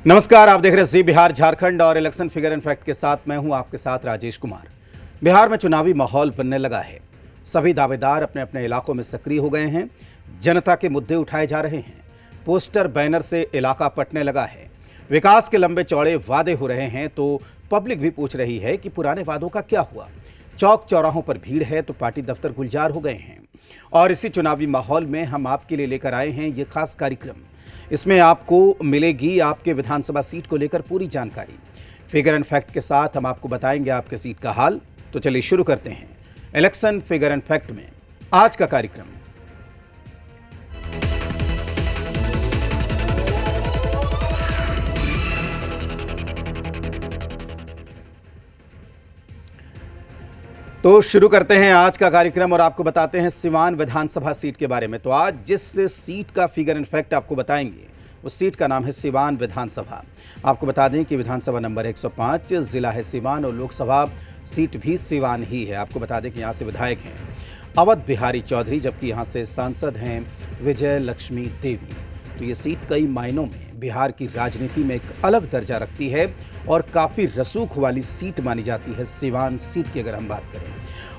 नमस्कार, आप देख रहे हैं जी बिहार झारखंड और इलेक्शन फिगर एंड फैक्ट के साथ मैं हूं आपके साथ राजेश कुमार। बिहार में चुनावी माहौल बनने लगा है। सभी दावेदार अपने अपने इलाकों में सक्रिय हो गए हैं। जनता के मुद्दे उठाए जा रहे हैं। पोस्टर बैनर से इलाका पटने लगा है। विकास के लंबे चौड़े वादे हो रहे हैं तो पब्लिक भी पूछ रही है कि पुराने वादों का क्या हुआ। चौक चौराहों पर भीड़ है तो पार्टी दफ्तर गुलजार हो गए हैं। और इसी चुनावी माहौल में हम आपके लिए लेकर आए हैं ये खास कार्यक्रम। इसमें आपको मिलेगी आपके विधानसभा सीट को लेकर पूरी जानकारी। फिगर एंड फैक्ट के साथ हम आपको बताएंगे आपके सीट का हाल। तो चलिए शुरू करते हैं इलेक्शन फिगर एंड फैक्ट में आज का कार्यक्रम। तो शुरू करते हैं आज का कार्यक्रम और आपको बताते हैं सिवान विधानसभा सीट के बारे में। तो आज जिस सीट का फिगर एंड फैक्ट आपको बताएंगे उस सीट का नाम है सिवान विधानसभा। आपको बता दें कि विधानसभा नंबर 105, जिला है सिवान और लोकसभा सीट भी सिवान ही है। आपको बता दें कि यहाँ से विधायक हैं अवध बिहारी चौधरी, जबकि यहाँ से सांसद हैं विजय लक्ष्मी देवी। तो ये सीट कई मायनों में बिहार की राजनीति में एक अलग दर्जा रखती है और काफ़ी रसूख वाली सीट मानी जाती है सिवान सीट की अगर हम बात करें।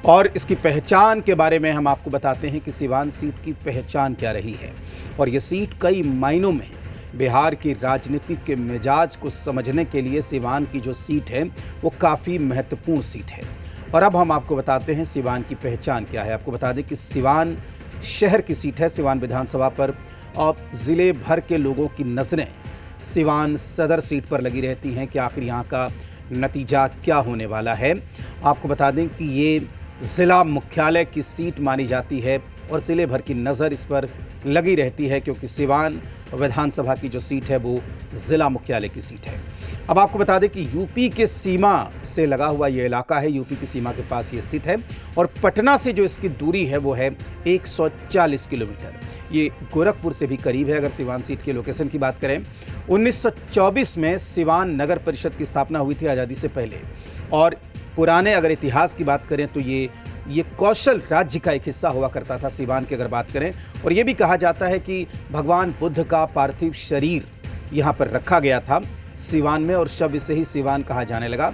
और इसकी पहचान के बारे में हम आपको बताते हैं कि सिवान सीट की पहचान क्या रही है। और ये सीट कई मायनों में बिहार की राजनीति के मिजाज को समझने के लिए सिवान की जो सीट है वो काफ़ी महत्वपूर्ण सीट है। और अब हम आपको बताते हैं सिवान की पहचान क्या है। आपको बता दें कि सिवान शहर की सीट है सिवान विधानसभा पर, और ज़िले भर के लोगों की नज़रें सिवान सदर सीट पर लगी रहती हैं कि आखिर यहाँ का नतीजा क्या होने वाला है। आपको बता दें कि ये ज़िला मुख्यालय की सीट मानी जाती है और ज़िले भर की नज़र इस पर लगी रहती है, क्योंकि सिवान विधानसभा की जो सीट है वो ज़िला मुख्यालय की सीट है। अब आपको बता दें कि यूपी के सीमा से लगा हुआ ये इलाका है। यूपी की सीमा के पास ये स्थित है और पटना से जो इसकी दूरी है वो है 140 किलोमीटर। ये गोरखपुर से भी करीब है। अगर सिवान सीट के लोकेशन की बात करें, 1924 में सिवान नगर परिषद की स्थापना हुई थी आज़ादी से पहले। और पुराने अगर इतिहास की बात करें तो ये कौशल राज्य का एक हिस्सा हुआ करता था सिवान की अगर बात करें। और ये भी कहा जाता है कि भगवान बुद्ध का पार्थिव शरीर यहाँ पर रखा गया था सिवान में, और शब्द से ही सिवान कहा जाने लगा।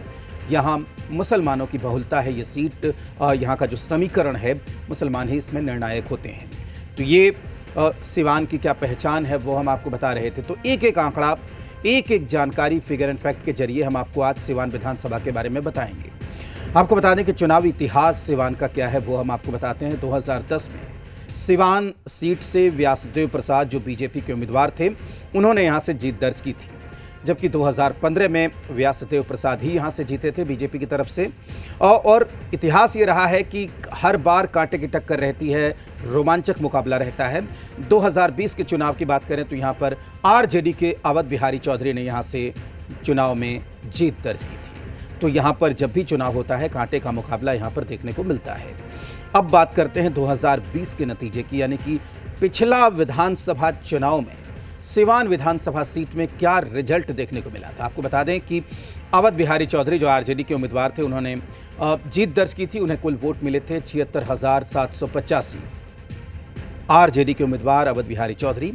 यहाँ मुसलमानों की बहुलता है। ये सीट यहाँ का जो समीकरण है मुसलमान ही इसमें निर्णायक होते हैं। तो ये सिवान की क्या पहचान है वो हम आपको बता रहे थे। तो एक एक आंकड़ा, एक एक जानकारी फिगर एंड फैक्ट के जरिए हम आपको आज सिवान विधानसभा के बारे में बताएंगे। आपको बता दें कि चुनावी इतिहास सिवान का क्या है वो हम आपको बताते हैं। 2010 में सिवान सीट से व्यासदेव प्रसाद जो बीजेपी के उम्मीदवार थे उन्होंने यहाँ से जीत दर्ज की थी, जबकि 2015 में व्यासदेव प्रसाद ही यहाँ से जीते थे बीजेपी की तरफ से। और इतिहास ये रहा है कि हर बार कांटे की टक्कर रहती है, रोमांचक मुकाबला रहता है। 2020 के चुनाव की बात करें तो यहाँ पर आरजेडी के अवध बिहारी चौधरी ने यहाँ से चुनाव में जीत दर्ज की थी। तो यहाँ पर जब भी चुनाव होता है कांटे का मुकाबला यहाँ पर देखने को मिलता है। अब बात करते हैं 2020 के नतीजे की, यानी कि पिछला विधानसभा चुनाव में सिवान विधानसभा सीट में क्या रिजल्ट देखने को मिला था। आपको बता दें कि अवध बिहारी चौधरी जो आरजेडी के उम्मीदवार थे उन्होंने जीत दर्ज की थी। उन्हें कुल वोट मिले थे 76,785। आरजेडी के उम्मीदवार अवध बिहारी चौधरी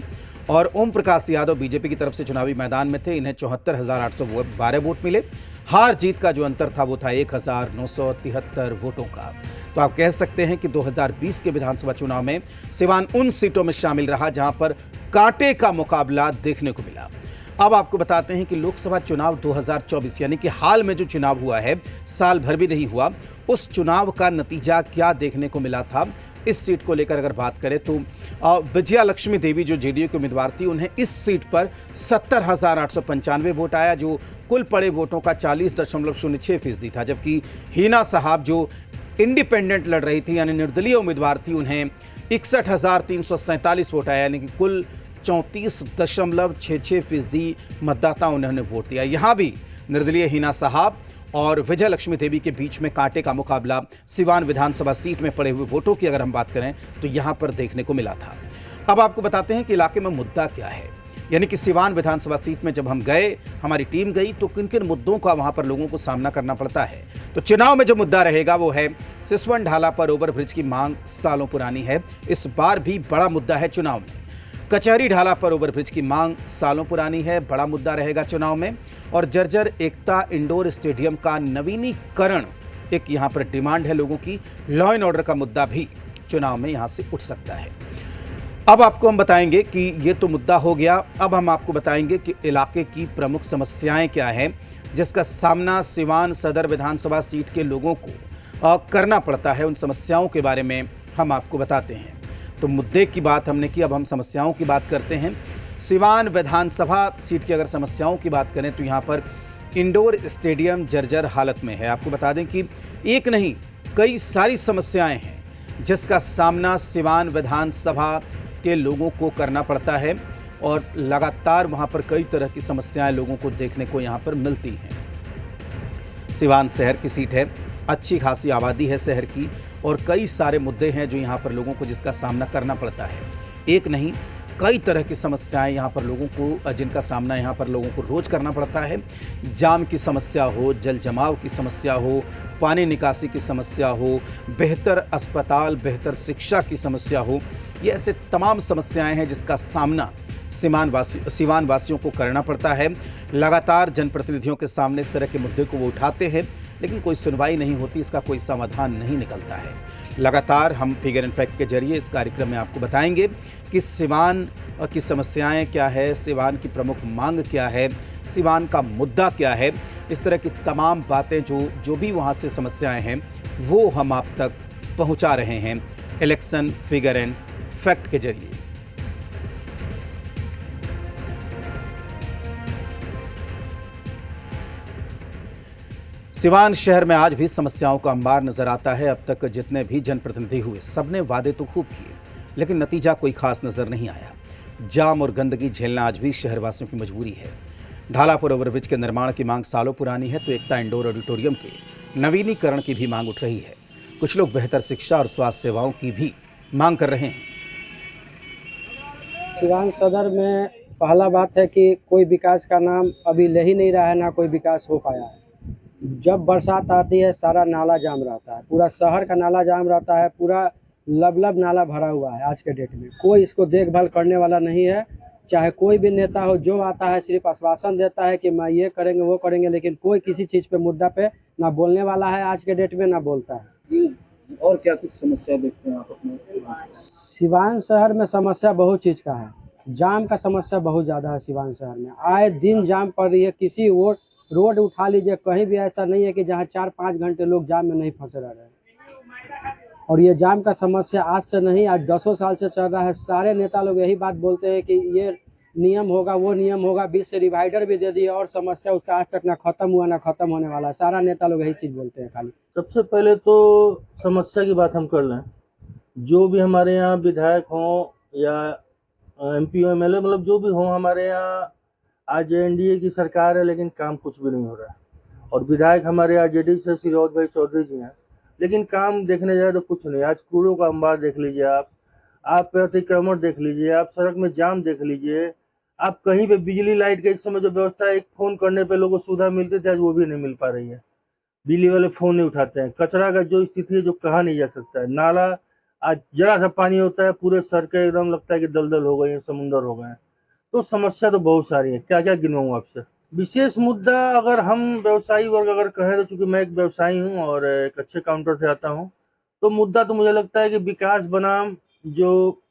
और ओम प्रकाश यादव बीजेपी की तरफ से चुनावी मैदान में थे। इन्हें 74,812 वोट मिले। हार जीत का जो अंतर था वो था 1,973 वोटों का। तो आप कह सकते हैं कि 2020 के विधानसभा चुनाव में सिवान उन सीटों में शामिल रहा जहां पर कांटे का मुकाबला देखने को मिला। अब आपको बताते हैं कि लोकसभा चुनाव 2024 यानी कि हाल में जो चुनाव हुआ है, साल भर भी नहीं हुआ, उस चुनाव का नतीजा क्या देखने को मिला था। इस सीट को लेकर अगर बात करें तो विजय लक्ष्मी देवी जो जेडीयू के उम्मीदवार थी उन्हें इस सीट पर 70,895 वोट आया, जो कुल पड़े वोटों का 40.06% था। जबकि हिना साहब जो इंडिपेंडेंट लड़ रही थी यानी निर्दलीय उम्मीदवार थी, उन्हें 61,347 वोट आया, यानी कि कुल 34.66% मतदाताओं ने उन्हें वोट दिया। यहाँ भी निर्दलीय हिना साहब और विजय लक्ष्मी देवी के बीच में कांटे का मुकाबला सिवान विधानसभा सीट में पड़े हुए वोटों की अगर हम बात करें तो यहाँ पर देखने को मिला था। अब आपको बताते हैं कि इलाके में मुद्दा क्या है, यानी कि सिवान विधानसभा सीट में जब हम गए, हमारी टीम गई, तो किन किन मुद्दों का वहाँ पर लोगों को सामना करना पड़ता है। तो चुनाव में जो मुद्दा रहेगा वो है सिसवन ढाला पर ओवरब्रिज की मांग सालों पुरानी है। इस बार भी बड़ा मुद्दा है चुनाव में। कचहरी ढाला पर ओवरब्रिज की मांग सालों पुरानी है, बड़ा मुद्दा रहेगा चुनाव में। और जर्जर एकता इंडोर स्टेडियम का नवीनीकरण एक यहां पर डिमांड है लोगों की। लॉ एंड ऑर्डर का मुद्दा भी चुनाव में यहां से उठ सकता है। अब आपको हम बताएंगे कि ये तो मुद्दा हो गया, अब हम आपको बताएंगे कि इलाके की प्रमुख समस्याएं क्या हैं जिसका सामना सिवान सदर विधानसभा सीट के लोगों को करना पड़ता है। उन समस्याओं के बारे में हम आपको बताते हैं। तो मुद्दे की बात हमने की, अब हम समस्याओं की बात करते हैं। सिवान विधानसभा सीट की अगर समस्याओं की बात करें तो यहाँ पर इंडोर स्टेडियम जर्जर हालत में है। आपको बता दें कि एक नहीं कई सारी समस्याएं हैं जिसका सामना सिवान विधानसभा के लोगों को करना पड़ता है और लगातार वहां पर कई तरह की समस्याएं लोगों को देखने को यहां पर मिलती हैं। सिवान शहर की सीट है, अच्छी खासी आबादी है शहर की और कई सारे मुद्दे हैं जो यहां पर लोगों को जिसका सामना करना पड़ता है। एक नहीं कई तरह की समस्याएं यहां पर लोगों को जिनका सामना यहां पर लोगों को रोज करना पड़ता है। जाम की समस्या हो, जल जमाव की समस्या हो, पानी निकासी की समस्या हो, बेहतर अस्पताल, बेहतर शिक्षा की समस्या हो, ये ऐसे तमाम समस्याएं हैं जिसका सामना सिवान वासियों को करना पड़ता है। लगातार जनप्रतिनिधियों के सामने इस तरह के मुद्दे को वो उठाते हैं लेकिन कोई सुनवाई नहीं होती, इसका कोई समाधान नहीं निकलता है। लगातार हम फिगर एंड फैक्ट के जरिए इस कार्यक्रम में आपको बताएंगे कि सिवान की समस्याएं क्या है, सिवान की प्रमुख मांग क्या है, सिवान का मुद्दा क्या है। इस तरह की तमाम बातें जो भी वहाँ से समस्याएं हैं वो हम आप तक पहुँचा रहे हैं इलेक्शन फिगर एंड फैक्ट के जरिए। सिवान शहर में आज भी समस्याओं का अंबार नजर आता है। अब तक जितने भी जनप्रतिनिधि हुए सबने वादे तो खूब किए लेकिन नतीजा कोई खास नजर नहीं आया। जाम और गंदगी झेलना आज भी शहरवासियों की मजबूरी है। ढालापुर ओवरब्रिज के निर्माण की मांग सालों पुरानी है तो एकता इंडोर ऑडिटोरियम के नवीनीकरण की भी मांग उठ रही है। कुछ लोग बेहतर शिक्षा और स्वास्थ्य सेवाओं की भी मांग कर रहे हैं। सिवान सदर में पहला बात है कि कोई विकास का नाम अभी ले ही नहीं रहा है, ना कोई विकास हो पाया है। जब बरसात आती है सारा नाला जाम रहता है, पूरा शहर का नाला जाम रहता है, पूरा लबलब नाला भरा हुआ है। आज के डेट में कोई इसको देखभाल करने वाला नहीं है। चाहे कोई भी नेता हो, जो आता है सिर्फ आश्वासन देता है कि मैं ये करेंगे वो करेंगे, लेकिन कोई किसी चीज़ पे मुद्दा पे ना बोलने वाला है आज के डेट में, ना बोलता है। और क्या कुछ समस्या देखते हैं आप अपने? सिवान शहर में समस्या बहुत चीज़ का है। जाम का समस्या बहुत ज़्यादा है सिवान शहर में, आए दिन जाम पड़ रही है। किसी और रोड उठा लीजिए, कहीं भी ऐसा नहीं है कि जहाँ 4-5 घंटे लोग जाम में नहीं फंसे रह रहे हैं। और ये जाम का समस्या आज से नहीं, आज 10 साल से चल रहा है। सारे नेता लोग यही बात बोलते हैं कि ये नियम होगा, वो नियम होगा, बीच से डिवाइडर भी दे दिए और समस्या उसका आज तक ना खत्म हुआ ना खत्म होने वाला है। सारा नेता लोग यही चीज़ बोलते हैं खाली। सबसे पहले तो समस्या की बात हम कर लें। जो भी हमारे यहाँ विधायक हों या MP हो, MLA, मतलब जो भी हो हमारे यहाँ, आज NDA की सरकार है लेकिन काम कुछ भी नहीं हो रहा है। और विधायक हमारे यहाँ JD से सिरोज भाई चौधरी जी हैं लेकिन काम देखने जाए तो कुछ नहीं। आज कूड़ों का अंबार देख लीजिए, आप अतिक्रमण देख लीजिए, आप सड़क में जाम देख लीजिए, आप कहीं पे बिजली लाइट का इस समय जो व्यवस्था है, एक फ़ोन करने पे लोगों को सुविधा मिलती थी, आज वो भी नहीं मिल पा रही है। बिजली वाले फ़ोन नहीं उठाते हैं। कचरा का जो स्थिति है जो कहा नहीं जा सकता है। नाला आज जरा सा पानी होता है पूरे सड़कें एकदम लगता है कि दलदल हो गई हैं, समुंदर हो गए हैं। तो समस्या तो बहुत सारी है, क्या क्या गिनवाऊँ आपसे। विशेष मुद्दा अगर हम व्यवसायी वर्ग अगर कहें तो चूंकि मैं एक व्यवसायी हूँ और एक अच्छे काउंटर से आता हूँ, तो मुद्दा तो मुझे लगता है कि विकास बनाम जो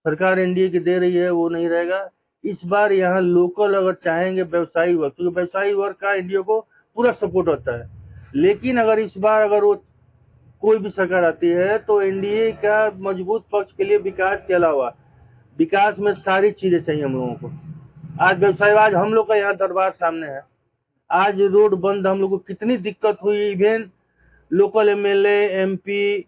सरकार NDA की दे रही है वो नहीं रहेगा। इस बार यहाँ लोकल अगर चाहेंगे व्यवसायी वर्ग, क्योंकि व्यवसायी वर्ग का NDA को पूरा सपोर्ट होता है, लेकिन अगर इस बार अगर वो कोई भी सरकार आती है तो NDA का मजबूत पक्ष के लिए विकास के अलावा विकास में सारी चीजें चाहिए हम लोगों को। आज व्यवसाय, आज हम लोग का यहाँ दरबार सामने है, आज रोड बंद, हम लोग को कितनी दिक्कत हुई। Even local MLA, MP,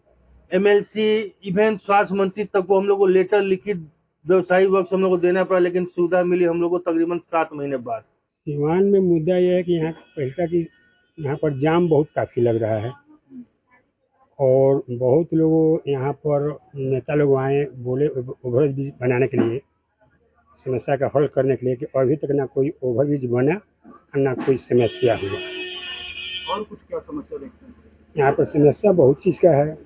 MLC, even स्वास्थ्य मंत्री तक को हम लोग को लेटर लिखित व्यवसायी वर्ग से हम लोग को देना पड़ा, लेकिन सुविधा मिली हम लोग को तकरीबन 7 महीने बाद। सिवान में मुद्दा यह है कि यहाँ पहले कि यहाँ पर जाम बहुत काफ़ी लग रहा है और बहुत लोग यहाँ पर नेता लोग आए, बोले ओवरब्रिज बनाने के लिए, समस्या का हल करने के लिए, कि अभी तक ना कोई ओवरब्रिज बना और ना कोई समस्या हुआ। और कुछ क्या समस्या देखते हैं? यहाँ पर समस्या बहुत चीज़ का है,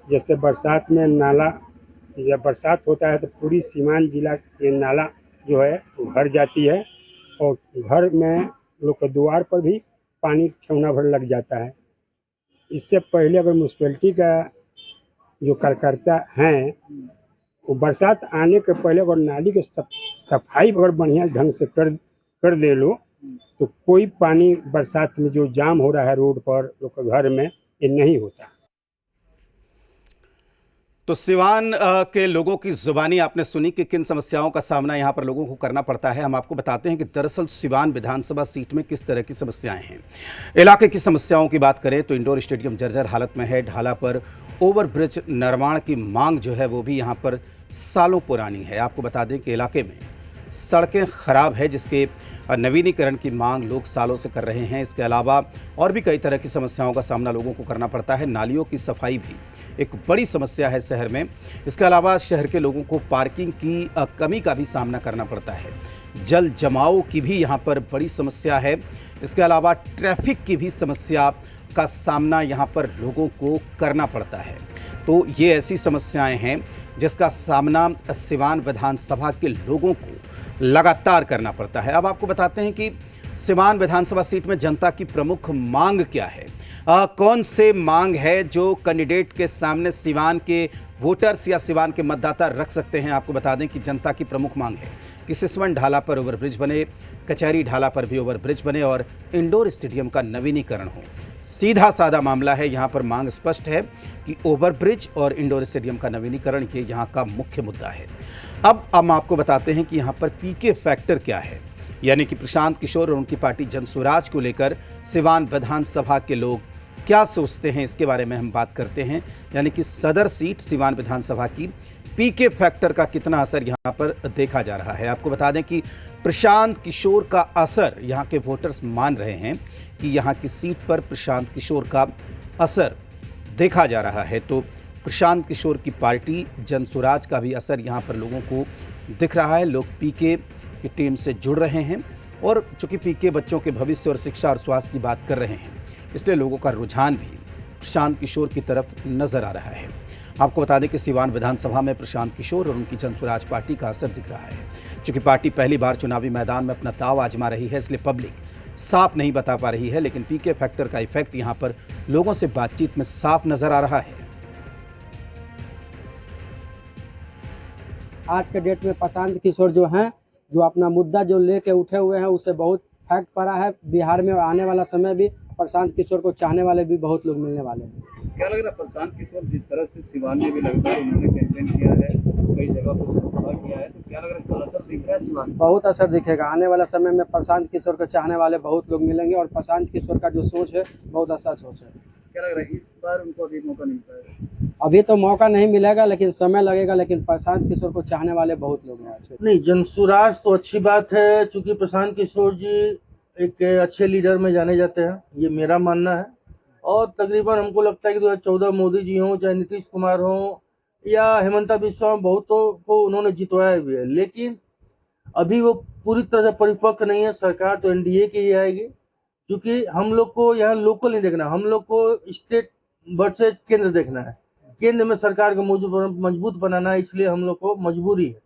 जैसे बरसात में नाला जब बरसात होता है तो पूरी सीवान जिला के नाला जो है वो भर जाती है और घर में लोग के द्वार पर भी पानी ठेवना भर लग जाता है। इससे पहले अगर म्यूनसिपैलिटी का जो कार्यकर्ता हैं वो बरसात आने के पहले अगर नाली के सफाई अगर बढ़िया ढंग से कर दे लो तो कोई पानी बरसात में जो जाम हो रहा है रोड पर लोग के घर में ये नहीं होता। तो सिवान के लोगों की जुबानी आपने सुनी कि किन समस्याओं का सामना यहाँ पर लोगों को करना पड़ता है। हम आपको बताते हैं कि दरअसल सिवान विधानसभा सीट में किस तरह की समस्याएं हैं। इलाके की समस्याओं की बात करें तो इंडोर स्टेडियम जर्जर हालत में है। ढाला पर ओवरब्रिज निर्माण की मांग जो है वो भी यहाँ पर सालों पुरानी है। आपको बता दें कि इलाके में सड़कें खराब है जिसके नवीनीकरण की मांग लोग सालों से कर रहे हैं। इसके अलावा और भी कई तरह की समस्याओं का सामना लोगों को करना पड़ता है। नालियों की सफाई भी एक बड़ी समस्या है शहर में। इसके अलावा शहर के लोगों को पार्किंग की कमी का भी सामना करना पड़ता है। जल जमाव की भी यहाँ पर बड़ी समस्या है। इसके अलावा ट्रैफिक की भी समस्या का सामना यहाँ पर लोगों को करना पड़ता है। तो ये ऐसी समस्याएं हैं जिसका सामना सिवान विधानसभा के लोगों को लगातार करना पड़ता है। अब आपको बताते हैं कि सिवान विधानसभा सीट में जनता की प्रमुख मांग क्या है। कौन से मांग है जो कैंडिडेट के सामने सिवान के वोटर्स या सिवान के मतदाता रख सकते हैं। आपको बता दें कि जनता की प्रमुख मांग है कि सिसवन ढाला पर ओवरब्रिज बने, कचहरी ढाला पर भी ओवरब्रिज बने और इंडोर स्टेडियम का नवीनीकरण हो। सीधा साधा मामला है। यहाँ पर मांग स्पष्ट है कि ओवरब्रिज और इंडोर स्टेडियम का नवीनीकरण ये यहाँ का मुख्य मुद्दा है। अब हम आपको बताते हैं कि यहाँ पर पीके फैक्टर क्या है, यानी कि प्रशांत किशोर और उनकी पार्टी जनसुराज को लेकर सिवान विधानसभा के लोग क्या सोचते हैं, इसके बारे में हम बात करते हैं। यानी कि सदर सीट सिवान विधानसभा की पीके फैक्टर का कितना असर यहाँ पर देखा जा रहा है। आपको बता दें कि प्रशांत किशोर का असर यहाँ के वोटर्स मान रहे हैं कि यहाँ की सीट पर प्रशांत किशोर का असर देखा जा रहा है। तो प्रशांत किशोर की पार्टी जनसुराज का भी असर यहाँ पर लोगों को दिख रहा है। लोग पीके की टीम से जुड़ रहे हैं और चूँकि पीके बच्चों के भविष्य और शिक्षा और स्वास्थ्य की बात कर रहे हैं, इसलिए लोगों का रुझान भी प्रशांत किशोर की तरफ नजर आ रहा है। आपको बता दें कि सिवान विधानसभा में प्रशांत किशोर और उनकी जनसुराज पार्टी का असर दिख रहा है। चूँकि पार्टी पहली बार चुनावी मैदान में अपना दाव आजमा रही है, इसलिए पब्लिक साफ नहीं बता पा रही है, लेकिन पीके फैक्टर का इफेक्ट यहाँ पर लोगों से बातचीत में साफ नजर आ रहा है। आज के डेट में प्रशांत किशोर जो हैं, जो अपना मुद्दा जो लेके उठे हुए हैं, उससे बहुत फैक्ट पड़ा है बिहार में। और आने वाला समय भी प्रशांत किशोर को चाहने वाले भी बहुत लोग मिलने वाले हैं। क्या लग रहा है प्रशांत किशोर जिस तरह से सिवान में भी लगातार उन्होंने कैंपेन किया है, कई जगह पर उसने सभा किया है, तो क्या लग रहा है इसका असर दिख रहा है सिवान में? बहुत असर दिखेगा। आने वाला समय में प्रशांत किशोर को चाहने वाले बहुत लोग मिलेंगे और प्रशांत किशोर का जो सोच है बहुत अच्छा सोच है। क्या लग रहा है इस बार उनको अभी मौका नहीं पाएगा? अभी तो मौका नहीं मिलेगा, लेकिन समय लगेगा। लेकिन प्रशांत किशोर को चाहने वाले बहुत लोग हैं। नहीं, जनसुराज तो अच्छी बात है, चूंकि प्रशांत किशोर जी एक अच्छे लीडर में जाने जाते हैं, ये मेरा मानना है। और तकरीबन हमको लगता है कि 2014 मोदी जी हों, चाहे नीतीश कुमार हों या हेमंता बिस्वा, बहुतों को उन्होंने जितवाया भी है, लेकिन अभी वो पूरी तरह से परिपक्व नहीं है। सरकार तो एनडीए की ही आएगी, क्योंकि हम लोग को यहाँ लोकल नहीं देखना, हम लोग को स्टेट वर्सेज केंद्र देखना है। केंद्र में सरकार को मजबूत बनाना है, इसलिए हम लोग को मजबूरी है।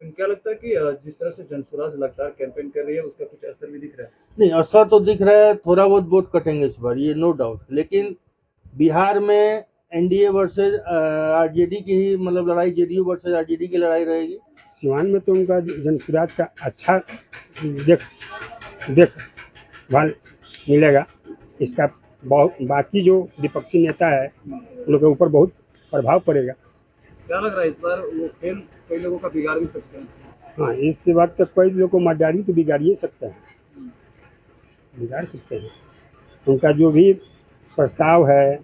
क्या लगता है कि जिस तरह से जनसुराज लगातार कैंपेन कर रही है उसका कुछ असर भी दिख रहा है? नहीं, असर तो दिख रहा है, थोड़ा बहुत वोट कटेंगे इस बार, ये नो डाउट। लेकिन बिहार में एनडीए वर्सेज आरजेडी की ही मतलब लड़ाई, जेडीयू वर्सेज आरजेडी की लड़ाई रहेगी। सिवान में तो उनका जनसुराज का अच्छा देखभाल मिलेगा। इसका बहुत बाकी जो विपक्षी नेता है उन लोगों के ऊपर बहुत प्रभाव पड़ेगा। क्या लग रहा है इस बार वो खेल कई लोगों का बिगाड़ भी सकते हैं? हाँ, इस बात तक कई लोगों को मतदारी तो बिगाड़ ही सकते हैं, बिगाड़ सकते हैं। उनका जो भी प्रस्ताव है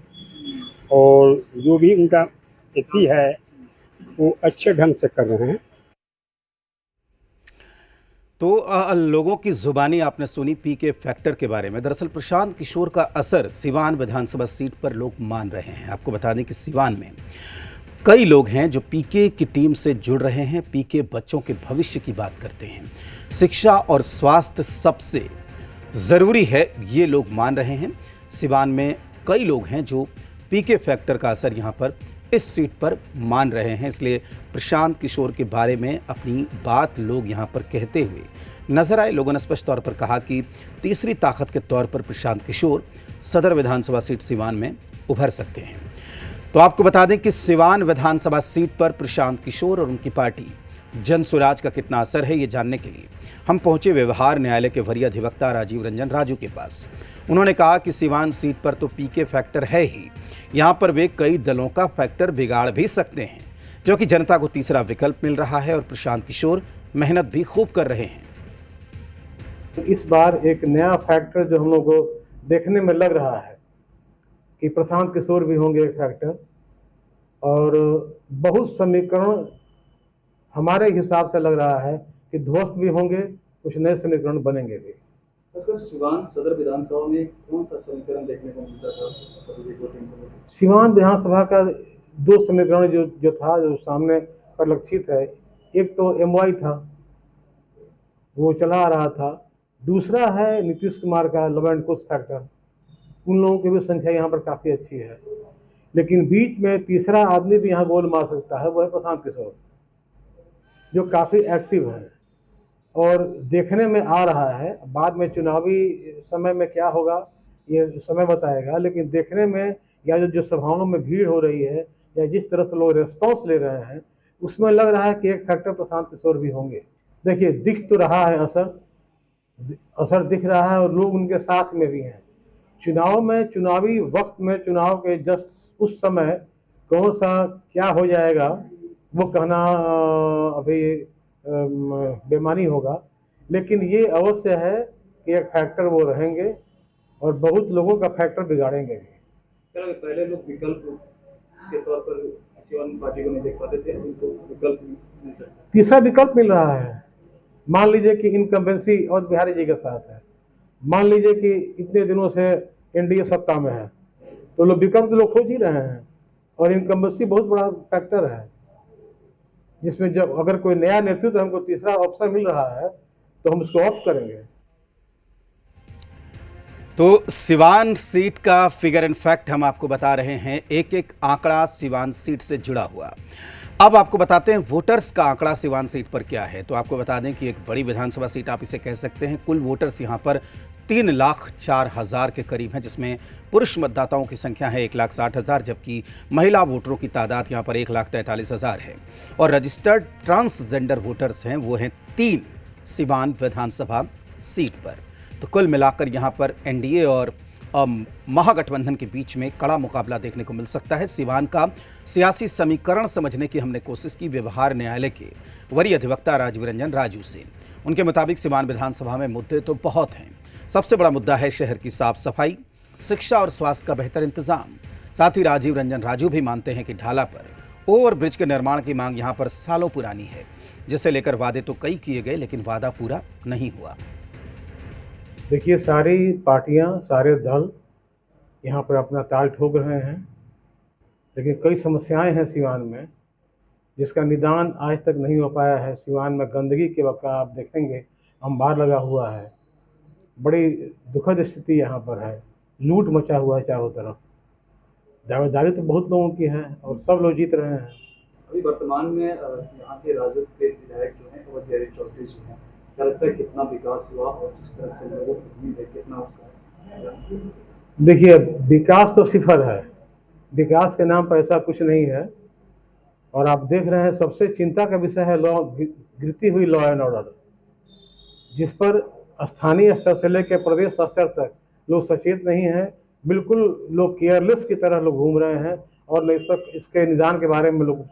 और जो भी उनका स्थिति है वो अच्छे ढंग से कर रहे हैं। तो लोगों की जुबानी आपने सुनी पीके फैक्टर के बारे में। दरअसल प्रशांत किशोर का असर सिवान विधानसभा सीट पर लोग मान रहे हैं। आपको बता दें कि सिवान में कई लोग हैं जो पीके की टीम से जुड़ रहे हैं, पीके बच्चों के भविष्य की बात करते हैं। शिक्षा और स्वास्थ्य सबसे ज़रूरी है, ये लोग मान रहे हैं। सिवान में कई लोग हैं जो पीके फैक्टर का असर यहाँ पर इस सीट पर मान रहे हैं। इसलिए प्रशांत किशोर के बारे में अपनी बात लोग यहां पर कहते हुए नजर आए। लोगों ने स्पष्ट तौर पर कहा कि तीसरी ताकत के तौर पर प्रशांत किशोर सदर विधानसभा सीट सिवान में उभर सकते हैं। तो आपको बता दें कि सिवान विधानसभा सीट पर प्रशांत किशोर और उनकी पार्टी जन स्वराज का कितना असर है, ये जानने के लिए हम पहुंचे व्यवहार न्यायालय के वरीय अधिवक्ता राजीव रंजन राजू के पास। उन्होंने कहा कि सिवान सीट पर तो पीके फैक्टर है ही, यहां पर वे कई दलों का फैक्टर बिगाड़ भी सकते हैं, क्योंकि जनता को तीसरा विकल्प मिल रहा है और प्रशांत किशोर मेहनत भी खूब कर रहे हैं। इस बार एक नया फैक्टर जो हम लोग को देखने में लग रहा है कि प्रशांत किशोर भी होंगे एक फैक्टर, और बहुत समीकरण हमारे हिसाब से लग रहा है कि ध्वस्त भी होंगे, कुछ नए समीकरण बनेंगे भी। खासकर सिवान सदर विधानसभा में कौन सा समीकरण देखने को मिलता था? सिवान विधानसभा का दो समीकरण जो था, जो सामने परिलक्षित है, एक तो एमवाई था, वो चला आ रहा था। दूसरा है नीतीश कुमार का लव एंड कुश फैक्टर। उन लोगों की भी संख्या यहाँ पर काफ़ी अच्छी है, लेकिन बीच में तीसरा आदमी भी यहाँ गोल मार सकता है, वो है प्रशांत किशोर, जो काफ़ी एक्टिव है और देखने में आ रहा है। बाद में चुनावी समय में क्या होगा ये समय बताएगा, लेकिन देखने में या जो सभाओं में भीड़ हो रही है या जिस तरह से लोग रेस्पॉन्स ले रहे हैं, उसमें लग रहा है कि एक फैक्टर प्रशांत किशोर भी होंगे। देखिए, दिख तो रहा है, असर दिख रहा है और लोग उनके साथ में भी हैं। चुनाव में, चुनावी वक्त में, चुनाव के जस्ट उस समय कौन सा क्या हो जाएगा वो कहना अभी बेमानी होगा, लेकिन ये अवश्य है कि एक फैक्टर वो रहेंगे और बहुत लोगों का फैक्टर बिगाड़ेंगे भी। क्या पहले लोग विकल्प के तौर पर सिवान पार्टी को नहीं देख पाते थे, उनको विकल्प मिल सकता है? तीसरा विकल्प मिल रहा है। मान लीजिए कि इनकम्बेंसी और बिहारी जी के साथ है, मान लीजिए कि इतने दिनों से एनडीए सत्ता में है, तो लोग विकल्प तो लोग खोज ही रहे हैं और इनकम्बेंसी बहुत बड़ा फैक्टर है, जिसमें जब अगर कोई नया नेतृत्व हमको तीसरा ऑप्शन मिल रहा है तो हम उसको ऑफ करेंगे। तो सिवान सीट का फिगर इन फैक्ट हम आपको बता रहे हैं, एक एक आंकड़ा सिवान सीट से जुड़ा हुआ। अब आपको बताते हैं वोटर्स का आंकड़ा सिवान सीट पर क्या है। तो आपको बता दें कि एक बड़ी विधानसभा सीट आप इसे कह सकते हैं। कुल वोटर्स यहां पर 3,04,000 के करीब हैं, जिसमें पुरुष मतदाताओं की संख्या है 1,60,000, जबकि महिला वोटरों की तादाद यहां पर 1,43,000 है। और रजिस्टर्ड ट्रांसजेंडर वोटर्स हैं, वो हैं 3 सिवान विधानसभा सीट पर। तो कुल मिलाकर यहां पर एनडीए और महागठबंधन के बीच में कड़ा मुकाबला देखने को मिल सकता है। सिवान का सियासी समीकरण समझने की हमने कोशिश की व्यवहार न्यायालय के वरीय अधिवक्ता राजीव रंजन राजू से। उनके मुताबिक सिवान विधानसभा में मुद्दे तो बहुत हैं। सबसे बड़ा मुद्दा है शहर की साफ सफाई, शिक्षा और स्वास्थ्य का बेहतर इंतजाम। साथ ही राजीव रंजन राजू भी मानते हैं कि ढाला पर ओवरब्रिज के निर्माण की मांग यहां पर सालों पुरानी है, जिसे लेकर वादे तो कई किए गए, लेकिन वादा पूरा नहीं हुआ। देखिए, सारी पार्टियां, सारे दल यहाँ पर अपना ताल ठोक रहे हैं, लेकिन कई समस्याएं हैं सिवान में जिसका निदान आज तक नहीं हो पाया है। सिवान में गंदगी के वक्त आप देखेंगे अंबार लगा हुआ है, बड़ी दुखद स्थिति यहाँ पर है, लूट मचा हुआ है चारों तरफ। दावेदारी तो बहुत लोगों की है और सब लोग जीत रहे हैं। अभी वर्तमान में यहाँ के राजद के विधायक जो हैं अवध चौधरी जी हैं, क्या लगता है कितना विकास हुआ और जिस तरह से लोगों को उम्मीद है कितना उसका? देखिए, विकास तो सिफर है, विकास के नाम पर ऐसा कुछ नहीं है। और आप देख रहे हैं सबसे चिंता का विषय है गिरती हुई लॉ एंड ऑर्डर, जिस पर स्थानीय स्तर से लेकर प्रदेश स्तर तक लोग सचेत नहीं हैं। बिल्कुल लोग केयरलेस की तरह लोग घूम रहे हैं और इस पर इसके निदान के बारे में लोग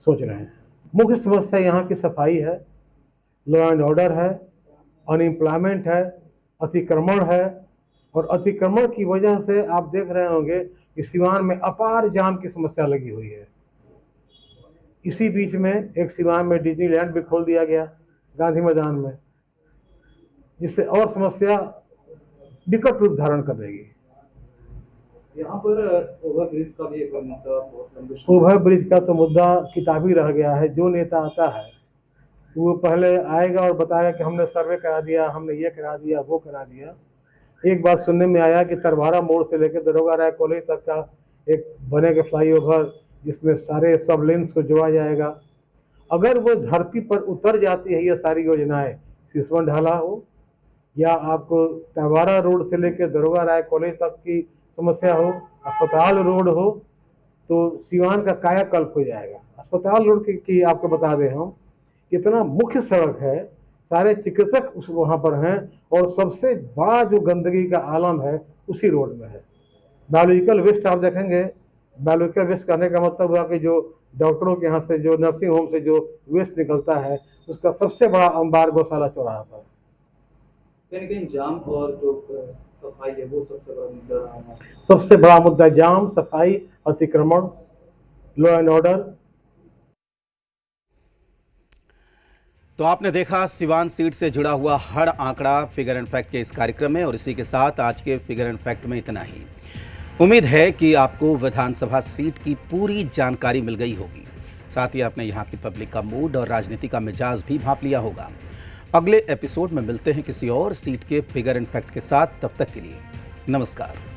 सोच रहे हैं। मुख्य समस्या यहाँ की सफाई है, लॉ एंड ऑर्डर है, अनएम्प्लॉयमेंट है, अतिक्रमण है। और अतिक्रमण की वजह से आप देख रहे होंगे कि सिवान में अपार जाम की समस्या लगी हुई है। इसी बीच में एक सिवान में डिज्नीलैंड भी खोल दिया गया गांधी मैदान में, जिससे और समस्या विकट रूप धारण कर देगी। यहाँ पर ओवरब्रिज का भी एक मुद्दा बहुत लंबे ओवर ब्रिज का तो मुद्दा किताबी रह गया है। जो नेता आता है वो पहले आएगा और बताएगा कि हमने सर्वे करा दिया, हमने ये करा दिया, वो करा दिया। एक बात सुनने में आया कि तरवारा मोड़ से लेकर दरोगा राय कॉलेज तक का एक बनेगा फ्लाईओवर, जिसमें सारे सब लेन्स को जोड़ा जाएगा। अगर वो धरती पर उतर जाती है ये सारी योजनाएं, सिसवन ढाला हो या आपको तलवारा रोड से लेकर दरोगा राय कॉलेज तक की समस्या हो, अस्पताल रोड हो, तो सिवान का कायाकल्प हो जाएगा। अस्पताल रोड की आपको बता दें हम, इतना मुख्य सड़क है, सारे चिकित्सक उस वहाँ पर हैं और सबसे बड़ा जो गंदगी का आलम है उसी रोड में है। बायोलॉजिकल वेस्ट आप देखेंगे, बायोलॉजिकल वेस्ट करने का मतलब हुआ कि जो डॉक्टरों के यहाँ से, जो नर्सिंग होम से जो वेस्ट निकलता है, उसका सबसे बड़ा अंबार गौशाला चौराहा पर है। कहीं कहीं जाम और जो सफाई है वो सबसे बड़ा मुद्दा रहा है। सबसे बड़ा मुद्दा जाम, सफाई, अतिक्रमण, लॉ एंड ऑर्डर। तो आपने देखा सिवान सीट से जुड़ा हुआ हर आंकड़ा फिगर एंड फैक्ट के इस कार्यक्रम में, और इसी के साथ आज के फिगर एंड फैक्ट में इतना ही। उम्मीद है कि आपको विधानसभा सीट की पूरी जानकारी मिल गई होगी। साथ ही आपने यहाँ की पब्लिक का मूड और राजनीति का मिजाज भी भांप लिया होगा। अगले एपिसोड में मिलते हैं किसी और सीट के फिगर एंड फैक्ट के साथ। तब तक के लिए नमस्कार।